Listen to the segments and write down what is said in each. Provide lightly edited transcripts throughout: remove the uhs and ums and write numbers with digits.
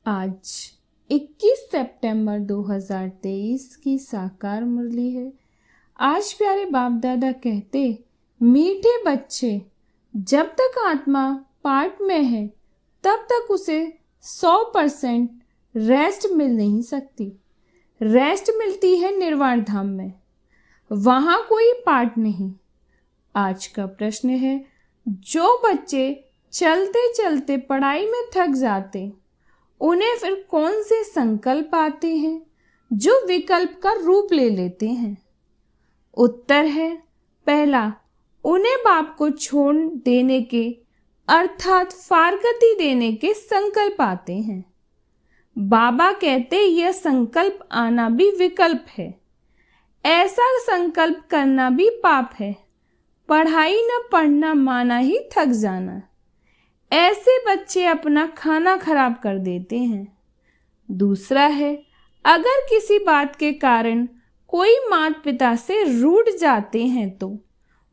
आज 21 सितंबर 2023 की साकार मुरली है। आज प्यारे बाप दादा कहते, मीठे बच्चे, जब तक आत्मा पाठ में है तब तक उसे 100% रेस्ट मिल नहीं सकती। रेस्ट मिलती है निर्वाण धाम में, वहाँ कोई पाठ नहीं। आज का प्रश्न है, जो बच्चे चलते चलते पढ़ाई में थक जाते, उन्हें फिर कौन से संकल्प आते हैं जो विकल्प का रूप ले लेते हैं? उत्तर है, पहला, उन्हें बाप को छोड़ देने के अर्थात फारकती देने के संकल्प आते हैं। बाबा कहते यह संकल्प आना भी विकल्प है। ऐसा संकल्प करना भी पाप है। पढ़ाई न पढ़ना माना ही थक जाना। ऐसे बच्चे अपना खाना खराब कर देते हैं। दूसरा है, अगर किसी बात के कारण कोई माता पिता से रूठ जाते हैं तो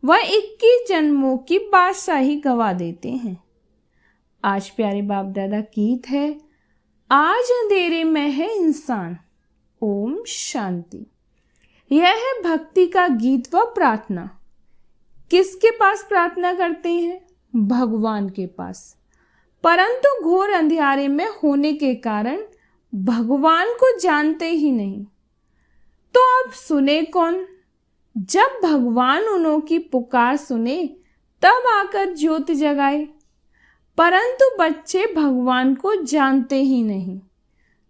वह 21 जन्मों की बादशाही गवा देते हैं। आज प्यारे बाप दादा गीत है, आज अंधेरे में है इंसान। ओम शांति। यह है भक्ति का गीत व प्रार्थना। किसके पास प्रार्थना करते हैं? भगवान के पास। परंतु घोर अंधियारे में होने के कारण भगवान को जानते ही नहीं। तो अब सुने कौन? जब भगवान उन्हों की पुकार सुने तब आकर ज्योति जगाए। परंतु बच्चे भगवान को जानते ही नहीं,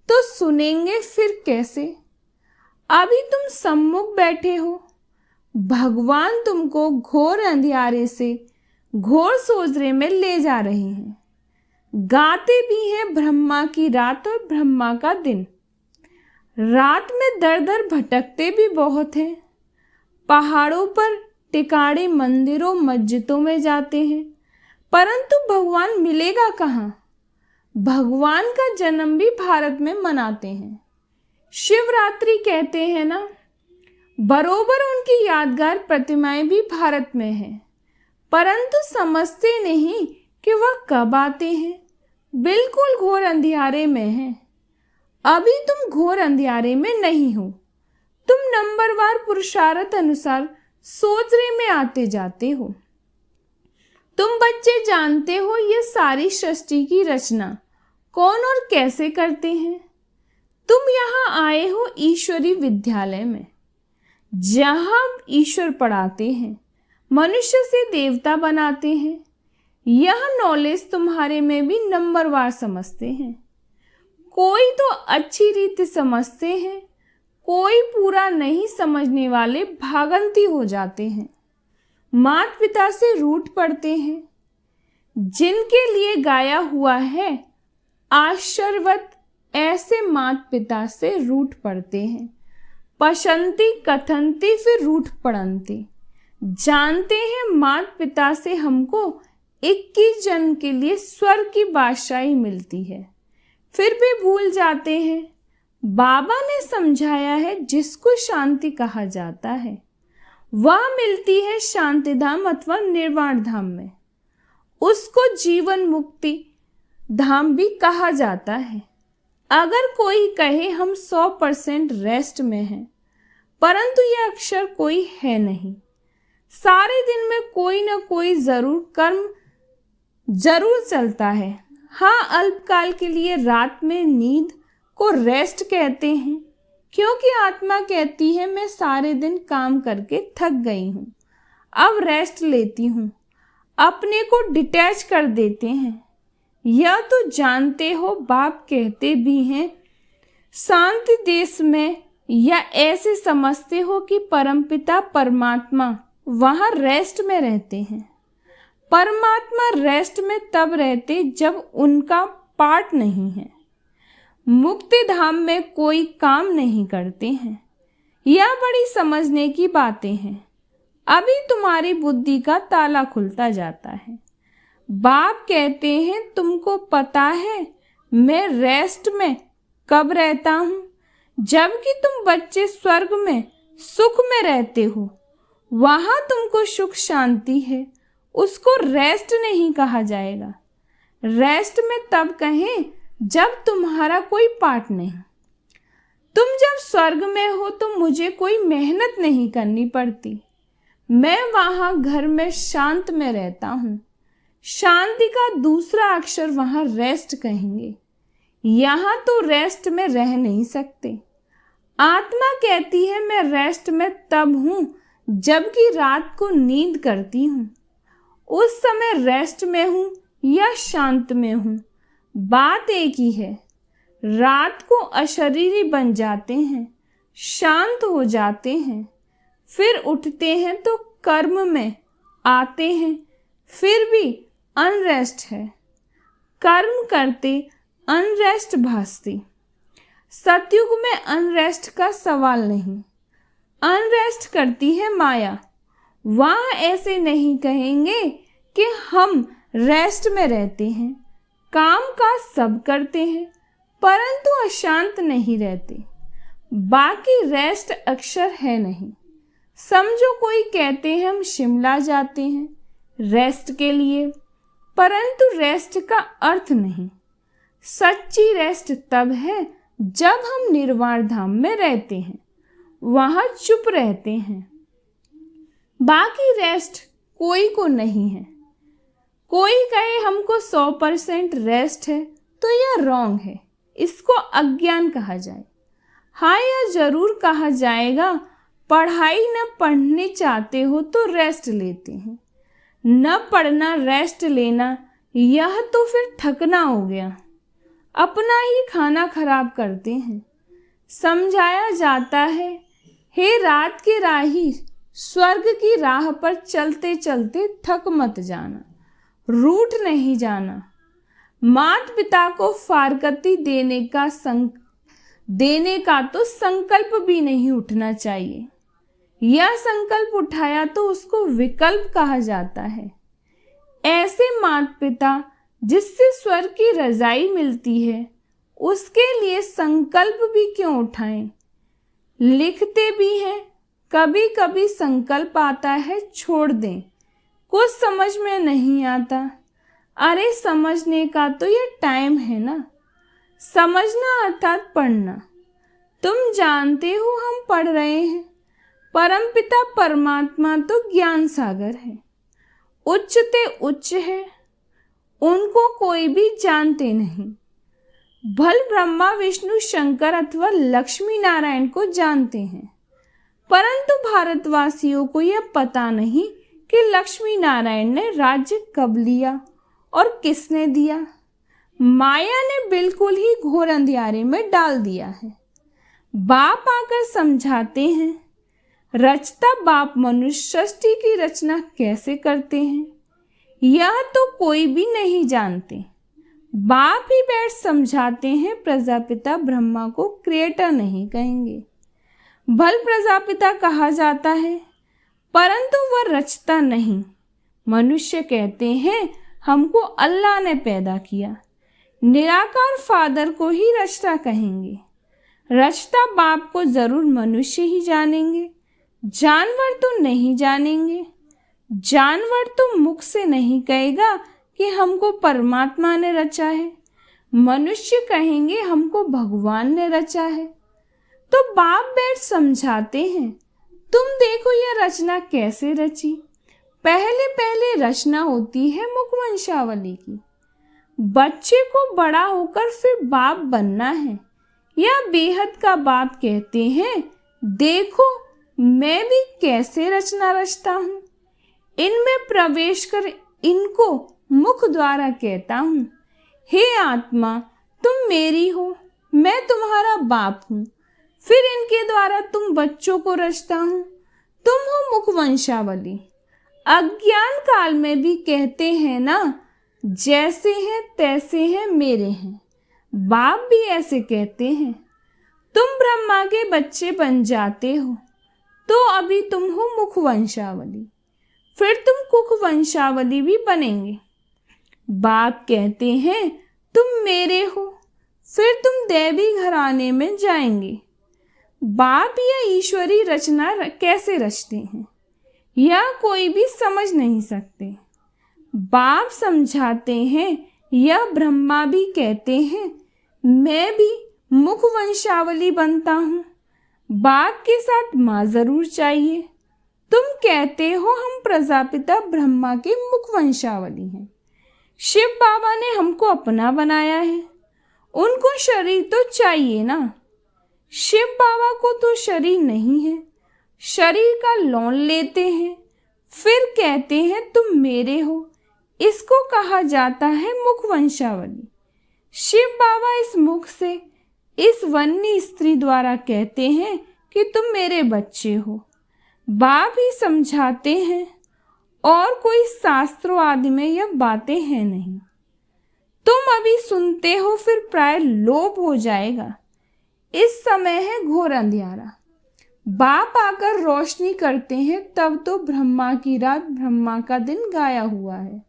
तो सुनेंगे फिर कैसे? अभी तुम सम्मुख बैठे हो, भगवान तुमको घोर अंधियारे से घोर सोजरे में ले जा रहे हैं। गाते भी हैं ब्रह्मा की रात और ब्रह्मा का दिन। रात में दर दर भटकते भी बहुत हैं। पहाड़ों पर टिकाड़े मंदिरों मस्जिदों में जाते हैं, परंतु भगवान मिलेगा कहाँ? भगवान का जन्म भी भारत में मनाते हैं। शिवरात्रि कहते हैं ना, बरोबर उनकी यादगार प्रतिमाएं भी भारत में हैं, परंतु समझते नहीं कि वह कब आते हैं। बिल्कुल घोर अंधियारे में हैं। अभी तुम घोर अंधियारे में नहीं हो। तुम नंबरवार पुरुषार्थ अनुसार सोजरे में आते जाते हो। तुम बच्चे जानते हो ये सारी सृष्टि की रचना कौन और कैसे करते हैं। तुम यहाँ आए हो ईश्वरी विद्यालय में, जहाँ ईश्वर पढ़ाते हैं, मनुष्य से देवता बनाते हैं। यह नॉलेज तुम्हारे में भी नंबरवार समझते हैं। कोई तो अच्छी रीति समझते हैं, कोई पूरा नहीं समझने वाले भागंती हो जाते हैं। माता पिता से रूठ पड़ते हैं। जिनके लिए गाया हुआ है आश्चर्यवत, ऐसे माता पिता से रूठ पड़ते हैं। पशंती कथनती फिर रूठ पड़ंती। जानते हैं माता पिता से हमको 21 जन्म के लिए स्वर्ग की बादशाही मिलती है, फिर भी भूल जाते हैं। बाबा ने समझाया है, जिसको शांति कहा जाता है वह मिलती है शांति धाम अथवा निर्वाण धाम में। उसको जीवन मुक्ति धाम भी कहा जाता है। अगर कोई कहे हम 100% रेस्ट में हैं, परंतु यह अक्षर कोई है नहीं। सारे दिन में कोई ना कोई जरूर कर्म जरूर चलता है। हाँ, अल्पकाल के लिए रात में नींद को रेस्ट कहते हैं, क्योंकि आत्मा कहती है मैं सारे दिन काम करके थक गई हूँ, अब रेस्ट लेती हूँ। अपने को डिटैच कर देते हैं। यह तो जानते हो, बाप कहते भी हैं शांति देश में, या ऐसे समझते हो कि परमपिता परमात्मा वहाँ रेस्ट में रहते हैं। परमात्मा रेस्ट में तब रहते जब उनका पाठ नहीं है। मुक्ति धाम में कोई काम नहीं करते हैं। यह बड़ी समझने की बातें हैं। अभी तुम्हारी बुद्धि का ताला खुलता जाता है। बाप कहते हैं तुमको पता है मैं रेस्ट में कब रहता हूँ? जबकि तुम बच्चे स्वर्ग में सुख में रहते हो। वहाँ तुमको सुख शांति है, उसको रेस्ट नहीं कहा जाएगा। रेस्ट में तब कहें जब तुम्हारा कोई पाठ नहीं। तुम जब स्वर्ग में हो तो मुझे कोई मेहनत नहीं करनी पड़ती। मैं वहां घर में शांत में रहता हूँ। शांति का दूसरा अक्षर वहां रेस्ट कहेंगे। यहाँ तो रेस्ट में रह नहीं सकते। आत्मा कहती है मैं रेस्ट में तब हूँ जबकि रात को नींद करती हूँ। उस समय रेस्ट में हूँ या शांत में हूँ, बात एक ही है। रात को अशरीरी बन जाते हैं, शांत हो जाते हैं, फिर उठते हैं तो कर्म में आते हैं, फिर भी अनरेस्ट है। कर्म करते अनरेस्ट भासती। सतयुग में अनरेस्ट का सवाल नहीं। अनरेस्ट करती है माया। वहाँ ऐसे नहीं कहेंगे कि हम रेस्ट में रहते हैं, काम का सब करते हैं, परंतु अशांत नहीं रहते। बाकी रेस्ट अक्षर है नहीं। समझो कोई कहते हैं हम शिमला जाते हैं रेस्ट के लिए, परंतु रेस्ट का अर्थ नहीं। सच्ची रेस्ट तब है जब हम निर्वाण धाम में रहते हैं, वहां चुप रहते हैं। बाकी रेस्ट कोई को नहीं है। कोई कहे हमको 100% रेस्ट है तो यह रॉन्ग है, इसको अज्ञान कहा जाए। हाँ, यह जरूर कहा जाएगा पढ़ाई न पढ़ने चाहते हो तो रेस्ट लेते हैं। न पढ़ना रेस्ट लेना, यह तो फिर थकना हो गया। अपना ही खाना खराब करते हैं। समझाया जाता है, हे रात के राही, स्वर्ग की राह पर चलते चलते थक मत जाना, रूठ नहीं जाना। माता पिता को फारकती देने का तो संकल्प भी नहीं उठना चाहिए। यह संकल्प उठाया तो उसको विकल्प कहा जाता है। ऐसे माता पिता जिससे स्वर्ग की रजाई मिलती है, उसके लिए संकल्प भी क्यों उठाएं। लिखते भी हैं, कभी कभी संकल्प आता है छोड़ दें, कुछ समझ में नहीं आता। अरे समझने का तो ये टाइम है ना। समझना अर्थात पढ़ना। तुम जानते हो हम पढ़ रहे हैं। परमपिता परमात्मा तो ज्ञान सागर है, उच्चते उच्च है, उनको कोई भी जानते नहीं। भल ब्रह्मा विष्णु शंकर अथवा लक्ष्मी नारायण को जानते हैं, परंतु भारतवासियों को यह पता नहीं कि लक्ष्मी नारायण ने राज्य कब लिया और किसने दिया। माया ने बिल्कुल ही घोर अंधियारे में डाल दिया है। बाप आकर समझाते हैं, रचता बाप मनुष्य सृष्टि की रचना कैसे करते हैं, यह तो कोई भी नहीं जानते। बाप ही बैठ समझाते हैं। प्रजापिता ब्रह्मा को क्रिएटर नहीं कहेंगे, भल प्रजापिता कहा जाता है, परंतु वह रचता नहीं। मनुष्य कहते हैं हमको अल्लाह ने पैदा किया। निराकार फादर को ही रचता कहेंगे। रचता बाप को जरूर मनुष्य ही जानेंगे, जानवर तो नहीं जानेंगे। जानवर तो मुख से नहीं कहेगा कि हमको परमात्मा ने रचा है। मनुष्य कहेंगे हमको भगवान ने रचा है। तो बाप बैठ समझाते हैं, तुम देखो यह रचना कैसे रची। पहले पहले रचना होती है मुखवंशावली की। बच्चे को बड़ा होकर फिर बाप बनना है। यह बेहद का बाप कहते हैं, देखो मैं भी कैसे रचना रचता हूँ। इनमें प्रवेश कर इनको मुख द्वारा कहता हूँ, हे आत्मा तुम मेरी हो, मैं तुम्हारा बाप हूँ। फिर इनके द्वारा तुम बच्चों को रचता हूँ। तुम हो मुखवंशावली। अज्ञान काल में भी कहते हैं ना, जैसे हैं तैसे हैं मेरे हैं। बाप भी ऐसे कहते हैं। तुम ब्रह्मा के बच्चे बन जाते हो तो अभी तुम हो मुखवंशावली, फिर तुम कुखवंशावली भी बनेंगे। बाप कहते हैं तुम मेरे हो, फिर तुम दैवी घराने में जाएंगे। बाप यह ईश्वरी रचना कैसे रचते हैं, यह कोई भी समझ नहीं सकते। बाप समझाते हैं, यह ब्रह्मा भी कहते हैं मैं भी मुख वंशावली बनता हूँ। बाप के साथ माँ जरूर चाहिए। तुम कहते हो हम प्रजापिता ब्रह्मा के मुख वंशावली हैं। शिव बाबा ने हमको अपना बनाया है, उनको शरीर तो चाहिए ना। शिव बाबा को तो शरीर नहीं है, शरीर का लोन लेते हैं, फिर कहते हैं तुम मेरे हो। इसको कहा जाता है मुख वंशावली। शिव बाबा इस मुख से इस वन्नी स्त्री द्वारा कहते हैं कि तुम मेरे बच्चे हो। बाप ही समझाते हैं और कोई शास्त्रों आदि में यह बातें हैं नहीं। तुम अभी सुनते हो, फिर प्राय लोप हो जाएगा। इस समय है घोर अंधियारा। बाप आकर रोशनी करते हैं, तब तो ब्रह्मा की रात ब्रह्मा का दिन गाया हुआ है।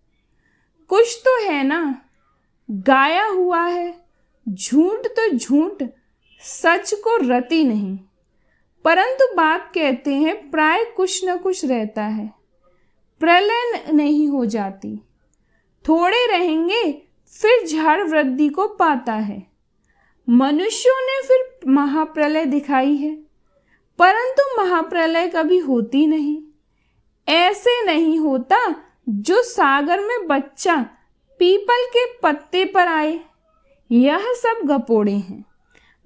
कुछ तो है ना, गाया हुआ है। झूठ तो झूठ, सच को रति नहीं। परंतु बाप कहते हैं प्राय कुछ न कुछ रहता है, प्रलय नहीं हो जाती। थोड़े रहेंगे फिर झाड़ वृद्धि को पाता है। मनुष्यों ने फिर महाप्रलय दिखाई है, परंतु महाप्रलय कभी होती नहीं। ऐसे नहीं होता जो सागर में बच्चा पीपल के पत्ते पर आए। यह सब गपोड़े हैं।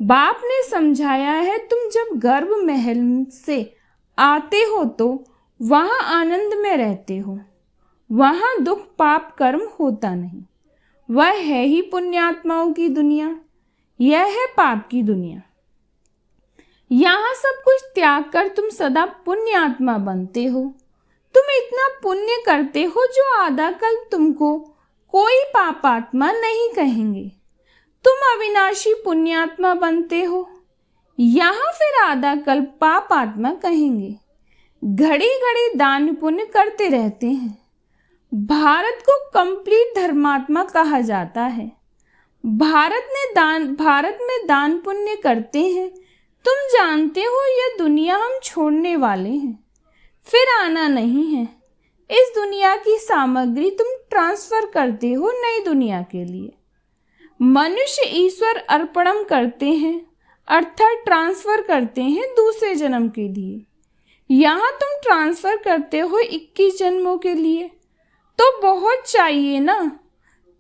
बाप ने समझाया है, तुम जब गर्भ महल से आते हो तो वहां आनंद में रहते हो, वहां दुख पाप कर्म होता नहीं। वह है ही पुण्यात्माओं की दुनिया, यह है पाप की दुनिया। यहाँ सब कुछ त्याग कर तुम सदा पुण्यात्मा बनते हो। तुम इतना पुण्य करते हो जो आधा कल तुमको कोई पापात्मा नहीं कहेंगे। तुम अविनाशी पुण्यात्मा बनते हो, यहाँ फिर आधा कल पापात्मा कहेंगे। घड़ी घड़ी दान पुण्य करते रहते हैं। भारत को कंप्लीट धर्मात्मा कहा जाता है। भारत में दान पुण्य करते हैं। तुम जानते हो यह दुनिया हम छोड़ने वाले हैं, फिर आना नहीं है। इस दुनिया की सामग्री तुम ट्रांसफर करते हो नई दुनिया के लिए। मनुष्य ईश्वर अर्पणम करते हैं, अर्थात ट्रांसफर करते हैं दूसरे जन्म के लिए। यहाँ तुम ट्रांसफर करते हो 21 जन्मों के लिए, तो बहुत चाहिए ना।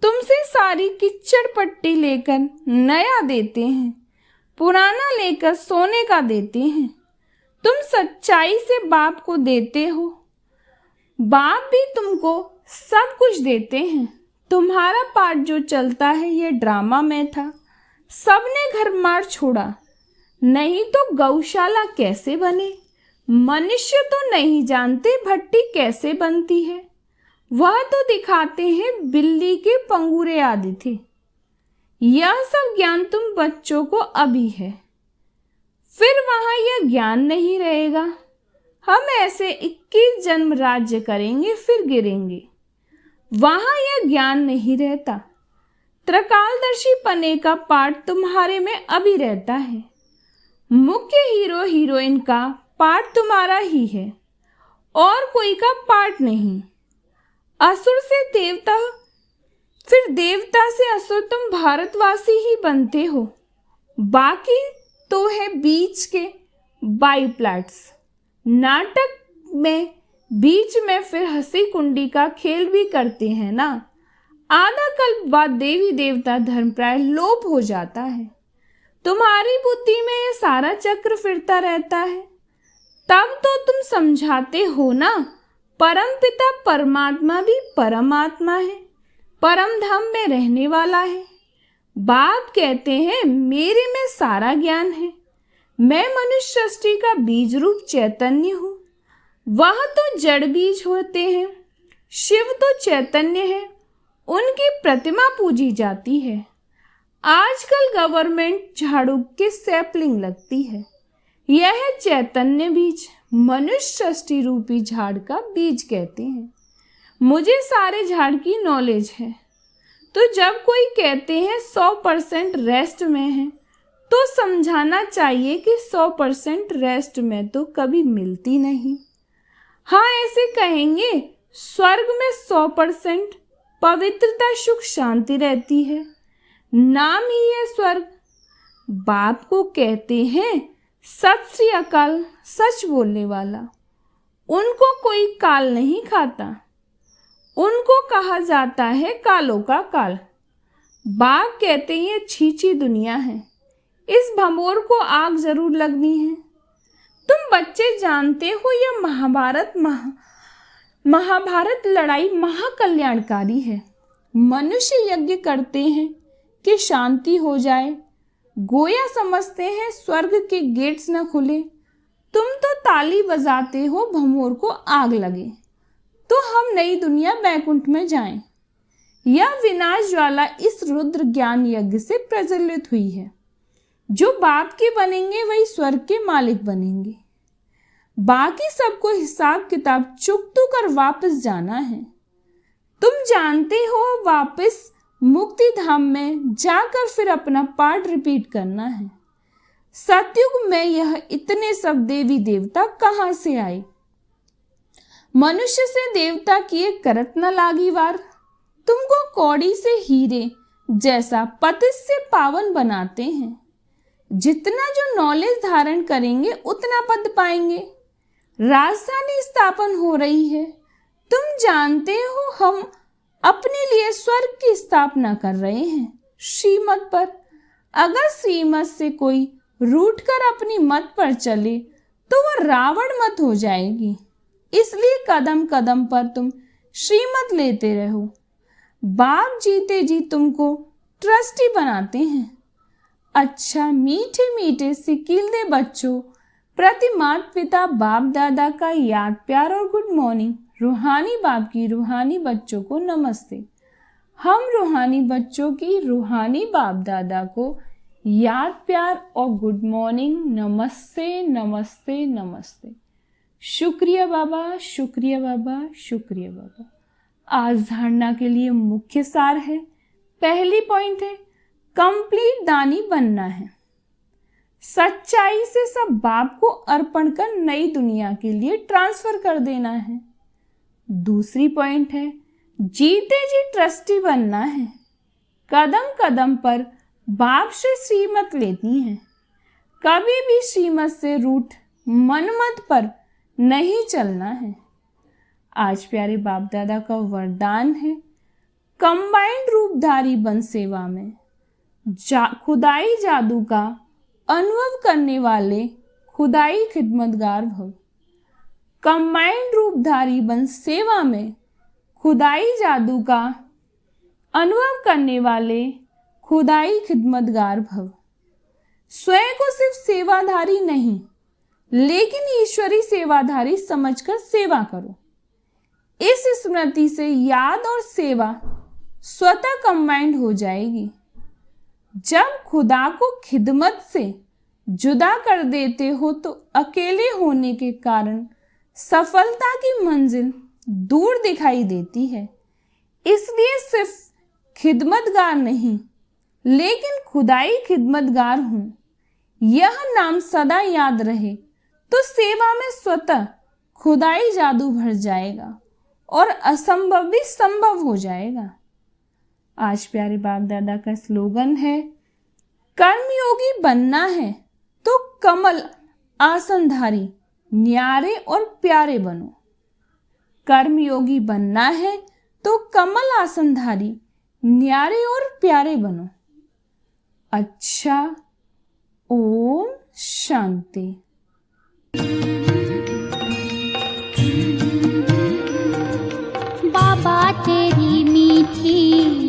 तुमसे सारी किच्चड़ पट्टी लेकर नया देते हैं, पुराना लेकर सोने का देते हैं। तुम सच्चाई से बाप को देते हो, बाप भी तुमको सब कुछ देते हैं। तुम्हारा पार्ट जो चलता है यह ड्रामा में था। सबने घर मार छोड़ा, नहीं तो गौशाला कैसे बने। मनुष्य तो नहीं जानते भट्टी कैसे बनती है, वह तो दिखाते हैं बिल्ली के पंगूरे आदि थे। यह सब ज्ञान तुम बच्चों को अभी है, फिर वहां यह ज्ञान नहीं रहेगा। हम ऐसे 21 जन्म राज्य करेंगे फिर गिरेंगे, वहां यह ज्ञान नहीं रहता। त्रिकालदर्शी पने का पार्ट तुम्हारे में अभी रहता है। मुख्य हीरो हीरोइन का पार्ट तुम्हारा ही है, और कोई का पार्ट नहीं। असुर से देवता, फिर देवता से असुर तुम भारतवासी ही बनते हो। बाकी तो है बीच के बाई प्लॉट्स। नाटक में बीच में फिर हंसी कुंडी का खेल भी करते हैं ना। आधा कल्प बाद देवी देवता धर्म प्राय लोप हो जाता है। तुम्हारी बुद्धि में ये सारा चक्र फिरता रहता है, तब तो तुम समझाते हो ना परम पिता परमात्मा भी परमात्मा है, परम धाम में रहने वाला है। बाप कहते हैं मेरे में सारा ज्ञान है। मैं मनुष्य सृष्टि का बीज रूप चैतन्य हूँ। वह तो जड़ बीज होते हैं, शिव तो चैतन्य है, उनकी प्रतिमा पूजी जाती है। आजकल गवर्नमेंट झाड़ू के सैपलिंग लगती है। यह है चैतन्य बीज, मनुष्य सृष्टि रूपी झाड़ का बीज कहते हैं। मुझे सारे झाड़ की नॉलेज है, तो जब कोई कहते हैं 100% रेस्ट में है, तो समझाना चाहिए कि 100% रेस्ट में तो कभी मिलती नहीं। हाँ, ऐसे कहेंगे स्वर्ग में 100% पवित्रता सुख शांति रहती है। नाम ही है स्वर्ग। बाप को कहते हैं सत श्री अकाल, सच बोलने वाला। उनको कोई काल नहीं खाता, उनको कहा जाता है कालों का काल। बाप कहते हैं ये छीछी दुनिया है, इस भंबोर को आग जरूर लगनी है। तुम बच्चे जानते हो यह महाभारत लड़ाई महाकल्याणकारी है। मनुष्य यज्ञ करते हैं कि शांति हो जाए, गोया समझते हैं स्वर्ग के गेट्स न खुले। तुम तो ताली बजाते हो भंबोर को आग लगे, तो हम नई दुनिया बैकुंठ में जाएं। यह विनाश ज्वाला इस रुद्र ज्ञान यज्ञ से प्रज्वलित हुई है। जो बाप के बनेंगे वही स्वर्ग के मालिक बनेंगे। बाकी सबको हिसाब किताब चुकतू कर वापस जाना है। तुम जानते हो वापस मुक्ति धाम में जाकर फिर अपना पाठ रिपीट करना है। सतयुग में यह इतने सब देवी देवता कहाँ से आए? मनुष्य से देवता किए करत न लागी वार। तुमको कौड़ी से हीरे जैसा पतित से पावन बनाते हैं। जितना जो नॉलेज धारण करेंगे उतना पद पाएंगे। राजधानी स्थापन हो रही है। तुम जानते हो हम अपने लिए स्वर्ग की स्थापना कर रहे हैं श्रीमत पर। अगर श्रीमत से कोई रूठ कर अपनी मत पर चले तो वह रावण मत हो जाएगी। इसलिए कदम कदम पर तुम श्रीमत लेते रहो। बाप जीते जी तुमको ट्रस्टी बनाते हैं। अच्छा मीठे मीठे सिकीले बच्चों प्रति माता पिता बाप दादा का याद प्यार और गुड मॉर्निंग। रूहानी बाप की रूहानी बच्चों को नमस्ते। हम रूहानी बच्चों की रूहानी बाप दादा को याद प्यार और गुड मॉर्निंग, नमस्ते नमस्ते नमस्ते। शुक्रिया बाबा, शुक्रिया बाबा, शुक्रिया बाबा। आज धारणा के लिए मुख्य सार है। पहली पॉइंट है कंप्लीट दानी बनना है। सच्चाई से सब बाप को अर्पण कर नई दुनिया के लिए ट्रांसफर कर देना है। दूसरी पॉइंट है जीते जी ट्रस्टी बनना है। कदम कदम पर बाप से श्रीमत लेती है। कभी भी श्रीमत से रूठ मनमत पर नहीं चलना है। आज प्यारे बाप दादा का वरदान है कंबाइंड रूपधारी बन सेवा में। खुदाई जादू का अनुभव करने वाले खुदाई खिदमतगार भव। कंबाइंड रूपधारी बन सेवा में खुदाई जादू का अनुभव करने वाले खुदाई खिदमतगार भव। स्वयं को सिर्फ सेवाधारी नहीं लेकिन ईश्वरी सेवाधारी समझकर सेवा करो। इस स्मृति से याद और सेवा स्वतः कंबाइंड हो जाएगी। जब खुदा को खिदमत से जुदा कर देते हो तो अकेले होने के कारण सफलता की मंजिल दूर दिखाई देती है। इसलिए सिर्फ खिदमतगार नहीं लेकिन खुदाई खिदमतगार हूं, यह नाम सदा याद रहे तो सेवा में स्वतः खुदाई जादू भर जाएगा और असंभव भी संभव हो जाएगा। आज प्यारे बाप दादा का स्लोगन है कर्मयोगी बनना है तो कमल आसनधारी न्यारे और प्यारे बनो। कर्मयोगी बनना है तो कमल आसनधारी न्यारे और प्यारे बनो। अच्छा, ओम शांति। बाबा तेरी मीठी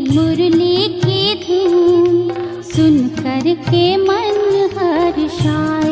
मुरली की धुन सुन कर के मन हर्षाए।